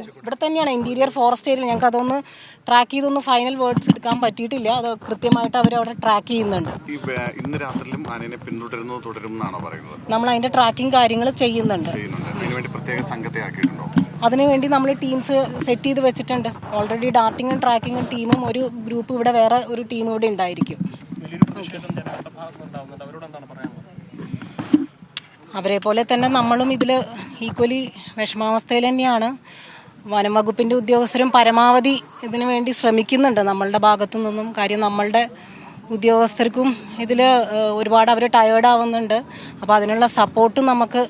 ഇവിടെ തന്നെയാണ് interior forest area. ഞങ്ങൾക്ക് അതൊന്ന് ട്രാക്ക് ചെയ്തൊന്ന് ഫൈനൽ വേർഡ്സ് എടുക്കാൻ പറ്റിയിട്ടില്ല. അത് കൃത്യമായിട്ട് അവർ അവിടെ ട്രാക്ക് ചെയ്യുന്നുണ്ട്. ഇന്ന് രാത്രിയിലും ആനയെ പിന്തുടരുന്നു തുടരുമെന്നാണോ പറയുന്നത്? നമ്മൾ അതിന്റെ ട്രാക്കിംഗ് കാര്യങ്ങൾ ചെയ്യുന്നുണ്ട്. അതിനുവേണ്ടി പ്രത്യേക സംഘത്തെ ആക്കിയിട്ടുണ്ടോ? അതിനുവേണ്ടി നമ്മൾ ടീംസ് സെറ്റ് ചെയ്ത് വെച്ചിട്ടുണ്ട്. ഓൾറെഡി ഡാർട്ടിങ്ങും ട്രാക്കിങ്ങും ടീമും ഒരു ഗ്രൂപ്പ് ഇവിടെ വേറെ ഒരു ടീം ഇവിടെ ഉണ്ടായിരിക്കും. അവരെ പോലെ തന്നെ നമ്മളും ഇതിൽ ഈക്വലി വിഷമാവസ്ഥയിൽ തന്നെയാണ്. വനം വകുപ്പിൻ്റെ ഉദ്യോഗസ്ഥരും പരമാവധി ഇതിനു വേണ്ടി ശ്രമിക്കുന്നുണ്ട് നമ്മളുടെ ഭാഗത്തു നിന്നും. കാര്യം നമ്മളുടെ ഉദ്യോഗസ്ഥർക്കും ഇതിൽ ഒരുപാട് അവർ ടയേർഡ് ആവുന്നുണ്ട്. അപ്പോൾ അതിനുള്ള സപ്പോർട്ട് നമുക്ക്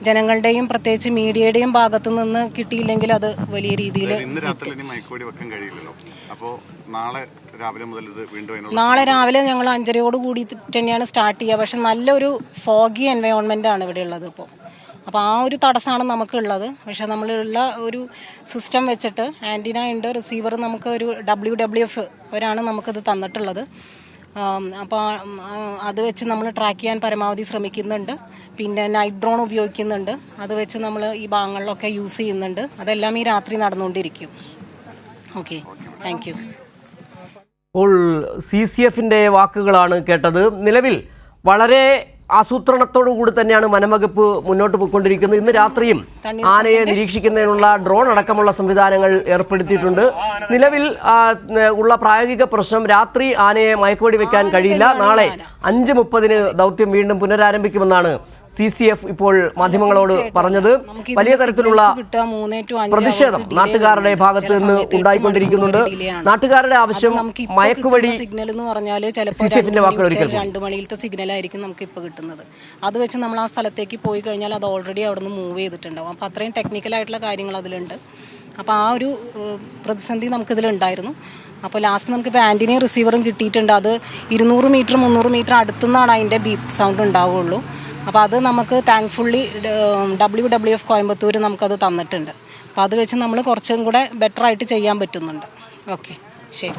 ജനങ്ങളുടെയും പ്രത്യേകിച്ച് മീഡിയയുടെയും ഭാഗത്തു നിന്ന് കിട്ടിയില്ലെങ്കിൽ അത് വലിയ രീതിയിൽ നാളെ രാവിലെ ഞങ്ങൾ 5:30 കൂടി തന്നെയാണ് സ്റ്റാർട്ട് ചെയ്യുക. പക്ഷെ നല്ലൊരു ഫോഗി എൻവയോൺമെൻ്റ് ആണ് ഇവിടെ ഉള്ളത് ഇപ്പോൾ. അപ്പോൾ ആ ഒരു തടസ്സമാണ് നമുക്കുള്ളത്. പക്ഷെ നമ്മളുള്ള ഒരു സിസ്റ്റം വെച്ചിട്ട് ആൻറ്റിന ഉണ്ട്, റിസീവർ നമുക്ക് ഒരു WWF അവരാണ് നമുക്കത് തന്നിട്ടുള്ളത്. അപ്പോൾ അത് വെച്ച് നമ്മൾ ട്രാക്ക് ചെയ്യാൻ പരമാവധി ശ്രമിക്കുന്നുണ്ട്. പിന്നെ നൈറ്റ് ഡ്രോൺ ഉപയോഗിക്കുന്നുണ്ട്. അത് വെച്ച് നമ്മൾ ഈ ഭാഗങ്ങളിലൊക്കെ യൂസ് ചെയ്യുന്നുണ്ട്. അതെല്ലാം ഈ രാത്രി നടന്നുകൊണ്ടിരിക്കും. Okay, thank you. ഇപ്പോൾ CCFിൻ്റെ വാക്കുകളാണ് കേട്ടത്. നിലവിൽ വളരെ ആസൂത്രണത്തോടു കൂടി തന്നെയാണ് വനംവകുപ്പ് മുന്നോട്ട് പോയിക്കൊണ്ടിരിക്കുന്നത്. ഇന്ന് രാത്രിയും ആനയെ നിരീക്ഷിക്കുന്നതിനുള്ള ഡ്രോൺ അടക്കമുള്ള സംവിധാനങ്ങൾ ഏർപ്പെടുത്തിയിട്ടുണ്ട്. നിലവിൽ ഉള്ള പ്രായോഗിക പ്രശ്നം രാത്രി ആനയെ മയക്കുവെടി വെക്കാൻ കഴിയില്ല. നാളെ 5:30 ദൗത്യം വീണ്ടും പുനരാരംഭിക്കുമെന്നാണ് CCF ഇപ്പോൾ മാധ്യമങ്ങളോട് പറഞ്ഞത്. വലിയ തരത്തിലുള്ള പ്രതിഷേധം നാട്ടുകാരുടെ ഭാഗത്ത് നിന്ന് ഉണ്ടായിക്കൊണ്ടിരിക്കുന്നുണ്ട്. നാട്ടുകാരുടെ ആവശ്യം മയക്കുവെടി സിഗ്നൽ എന്ന് പറഞ്ഞാൽ ചിലപ്പോൾ 2 മണിയിലത്തെ സിഗ്നലായിരിക്കും നമുക്ക് ഇപ്പോൾ കിട്ടുന്നത്. അത് വെച്ച് നമ്മൾ ആ സ്ഥലത്തേക്ക് പോയി കഴിഞ്ഞാൽ അത് ഓൾറെഡി അവിടെ നിന്ന് മൂവ് ചെയ്തിട്ടുണ്ടാവും. അപ്പോൾ അത്രയും ടെക്നിക്കലായിട്ടുള്ള കാര്യങ്ങൾ അതിലുണ്ട്. അപ്പോൾ ആ ഒരു പ്രതിസന്ധി നമുക്കിതിലുണ്ടായിരുന്നു. അപ്പോൾ ലാസ്റ്റ് നമുക്കിപ്പോൾ ആൻറ്റിനയും റിസീവറും കിട്ടിയിട്ടുണ്ട്. അത് 200 മീറ്റർ 300 മീറ്റർ അടുത്തുനിന്നാണ് അതിൻ്റെ ബീപ്പ് സൗണ്ട് ഉണ്ടാവുകയുള്ളൂ. അപ്പോൾ അത് നമുക്ക് താങ്ക്ഫുള്ളി WWF കോയമ്പത്തൂർ നമുക്കത് തന്നിട്ടുണ്ട്. അപ്പോൾ അത് വെച്ച് നമ്മൾ കുറച്ചും കൂടെ ബെറ്ററായിട്ട് ചെയ്യാൻ പറ്റുന്നുണ്ട്. ഓക്കെ, ശരി.